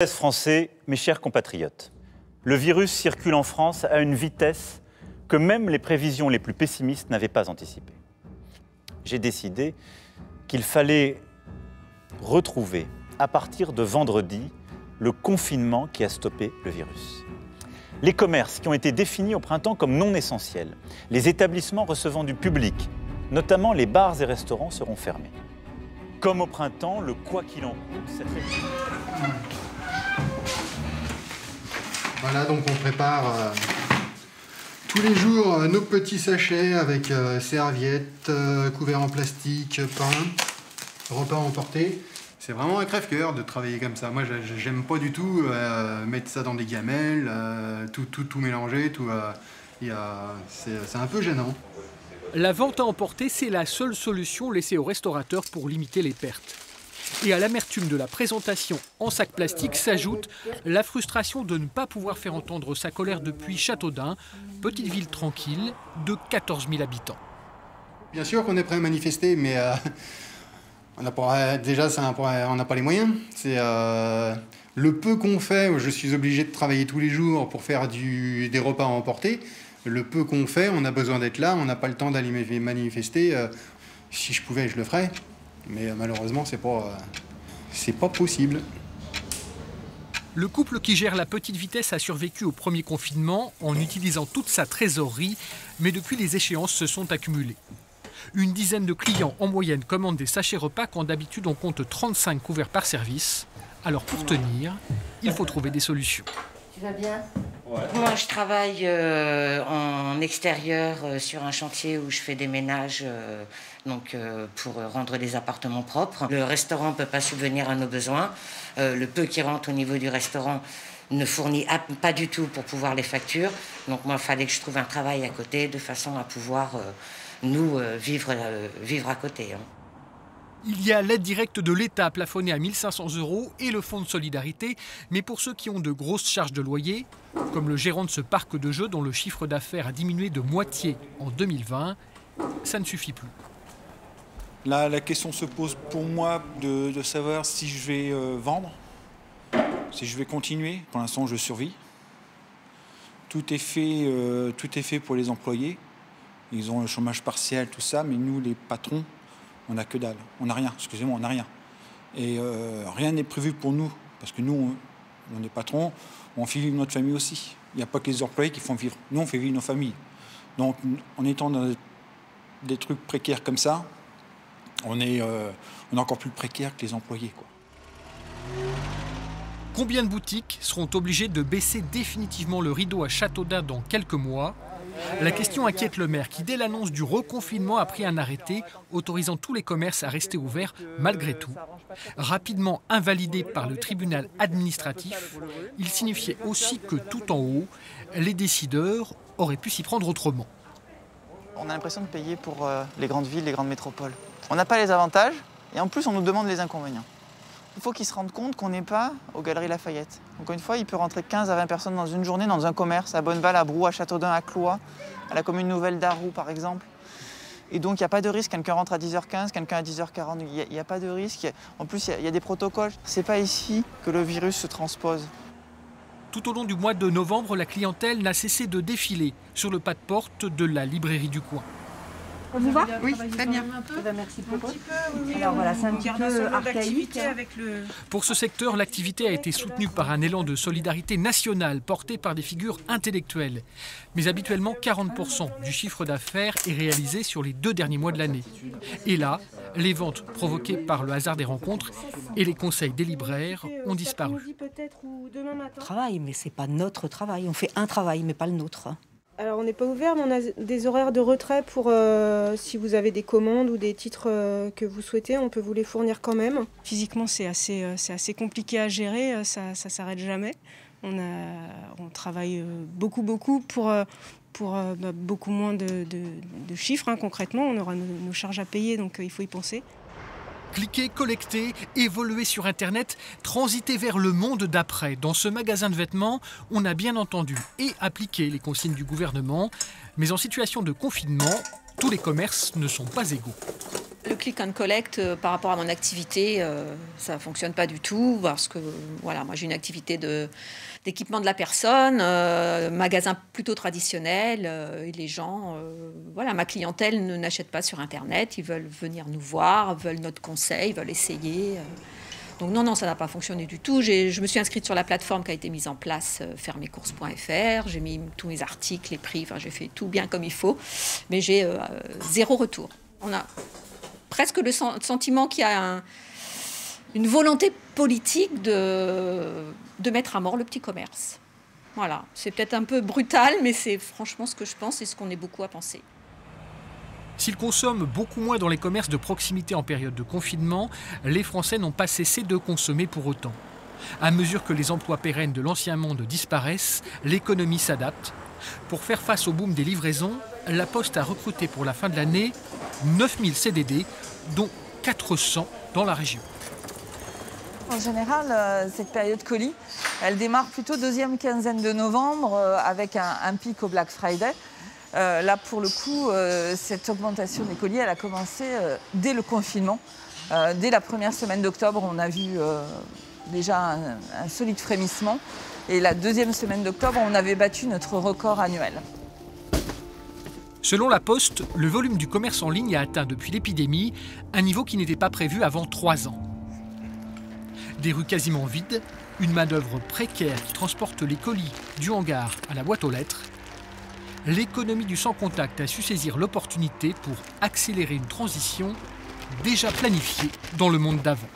Français, mes chers compatriotes, le virus circule en France à une vitesse que même les prévisions les plus pessimistes n'avaient pas anticipée. J'ai décidé qu'il fallait retrouver, à partir de vendredi, le confinement qui a stoppé le virus. Les commerces qui ont été définis au printemps comme non essentiels, les établissements recevant du public, notamment les bars et restaurants, seront fermés. Comme au printemps, le quoi qu'il en coûte, cette Voilà, donc on prépare tous les jours nos petits sachets avec serviettes, couverts en plastique, pain, repas emportés. C'est vraiment un crève-cœur de travailler comme ça. Moi, j'aime pas du tout mettre ça dans des gamelles, tout mélanger, c'est un peu gênant. La vente à emporter, c'est la seule solution laissée aux restaurateurs pour limiter les pertes. Et à l'amertume de la présentation en sac plastique s'ajoute la frustration de ne pas pouvoir faire entendre sa colère depuis Châteaudun, petite ville tranquille de 14 000 habitants. Bien sûr qu'on est prêt à manifester, mais on n'a pas les moyens. C'est le peu qu'on fait, où je suis obligé de travailler tous les jours pour faire des repas à emporter. Le peu qu'on fait, on a besoin d'être là, on n'a pas le temps d'aller manifester. Si je pouvais, je le ferais. Mais malheureusement, c'est pas possible. Le couple qui gère la petite vitesse a survécu au premier confinement en utilisant toute sa trésorerie, mais depuis les échéances se sont accumulées. Une dizaine de clients en moyenne commandent des sachets repas quand d'habitude on compte 35 couverts par service. Alors pour tenir, il faut trouver des solutions. Tu vas bien ? Ouais. Moi, je travaille en extérieur sur un chantier où je fais des ménages pour rendre les appartements propres. Le restaurant ne peut pas subvenir à nos besoins. Le peu qui rentre au niveau du restaurant ne fournit pas du tout pour pouvoir les factures. Donc moi, il fallait que je trouve un travail à côté de façon à pouvoir, vivre à côté. Hein. Il y a l'aide directe de l'État plafonnée à 1 500 € et le fonds de solidarité. Mais pour ceux qui ont de grosses charges de loyer, comme le gérant de ce parc de jeux dont le chiffre d'affaires a diminué de moitié en 2020, ça ne suffit plus. Là, la question se pose pour moi de savoir si je vais vendre, si je vais continuer. Pour l'instant, je survis. Tout est fait pour les employés. Ils ont le chômage partiel, tout ça, mais nous, les patrons, on n'a que dalle. On n'a rien, excusez-moi, on n'a rien. Et rien n'est prévu pour nous, parce que nous, on est patrons, on fait vivre notre famille aussi. Il n'y a pas que les employés qui font vivre. Nous, on fait vivre nos familles. Donc, en étant dans des trucs précaires comme ça, on est encore plus précaire que les employés, quoi. Combien de boutiques seront obligées de baisser définitivement le rideau à Châteaudun dans quelques mois ? La question inquiète le maire qui, dès l'annonce du reconfinement, a pris un arrêté autorisant tous les commerces à rester ouverts malgré tout. Rapidement invalidé par le tribunal administratif, il signifiait aussi que tout en haut, les décideurs auraient pu s'y prendre autrement. On a l'impression de payer pour les grandes villes, les grandes métropoles. On n'a pas les avantages et en plus on nous demande les inconvénients. Il faut qu'ils se rendent compte qu'on n'est pas aux Galeries Lafayette. Encore une fois, il peut rentrer 15 à 20 personnes dans une journée dans un commerce, à Bonneval, à Brou, à Châteaudun, à Cloix, à la commune nouvelle d'Arroux par exemple. Et donc il n'y a pas de risque, quelqu'un rentre à 10h15, quelqu'un à 10h40, il n'y a pas de risque. En plus, il y a des protocoles. C'est pas ici que le virus se transpose. Tout au long du mois de novembre, la clientèle n'a cessé de défiler sur le pas de porte de la librairie du coin. On vous va ? Oui, très bien. Merci beaucoup. Alors voilà, c'est un petit peu archaïque. Pour ce secteur, l'activité a été soutenue par un élan de solidarité nationale porté par des figures intellectuelles. Mais habituellement, 40% du chiffre d'affaires est réalisé sur les 2 derniers mois de l'année. Et là, les ventes provoquées par le hasard des rencontres et les conseils des libraires ont disparu. Travail, mais c'est pas notre travail. On fait un travail, mais pas le nôtre. Alors on n'est pas ouvert, mais on a des horaires de retrait pour si vous avez des commandes ou des titres que vous souhaitez, on peut vous les fournir quand même. Physiquement, c'est assez compliqué à gérer, ça s'arrête jamais. On travaille beaucoup pour beaucoup moins de chiffres. Hein, concrètement, on aura nos charges à payer, donc il faut y penser. Cliquer, collecter, évoluer sur Internet, transiter vers le monde d'après. Dans ce magasin de vêtements, on a bien entendu et appliqué les consignes du gouvernement. Mais en situation de confinement, tous les commerces ne sont pas égaux. Le click and collect par rapport à mon activité, ça ne fonctionne pas du tout parce que voilà, moi j'ai une activité d'équipement de la personne, magasin plutôt traditionnel et les gens, voilà, ma clientèle n'achète pas sur Internet, ils veulent venir nous voir, veulent notre conseil, veulent essayer. Donc non, ça n'a pas fonctionné du tout. Je me suis inscrite sur la plateforme qui a été mise en place, fairmescourses.fr. J'ai mis tous mes articles, les prix, enfin j'ai fait tout bien comme il faut, mais j'ai 0 retour. On a presque le sentiment qu'il y a une volonté politique de mettre à mort le petit commerce. Voilà, c'est peut-être un peu brutal, mais c'est franchement ce que je pense et ce qu'on est beaucoup à penser. S'ils consomment beaucoup moins dans les commerces de proximité en période de confinement, les Français n'ont pas cessé de consommer pour autant. À mesure que les emplois pérennes de l'ancien monde disparaissent, l'économie s'adapte. Pour faire face au boom des livraisons, la Poste a recruté pour la fin de l'année 9000 CDD, dont 400 dans la région. En général, cette période colis, elle démarre plutôt deuxième quinzaine de novembre avec un pic au Black Friday. Là, pour le coup, cette augmentation des colis, elle a commencé dès le confinement. Dès la première semaine d'octobre, on a vu déjà un solide frémissement. Et la deuxième semaine d'octobre, on avait battu notre record annuel. Selon la Poste, le volume du commerce en ligne a atteint depuis l'épidémie un niveau qui n'était pas prévu avant 3 ans. Des rues quasiment vides, une main-d'œuvre précaire qui transporte les colis du hangar à la boîte aux lettres. L'économie du sans-contact a su saisir l'opportunité pour accélérer une transition déjà planifiée dans le monde d'avant.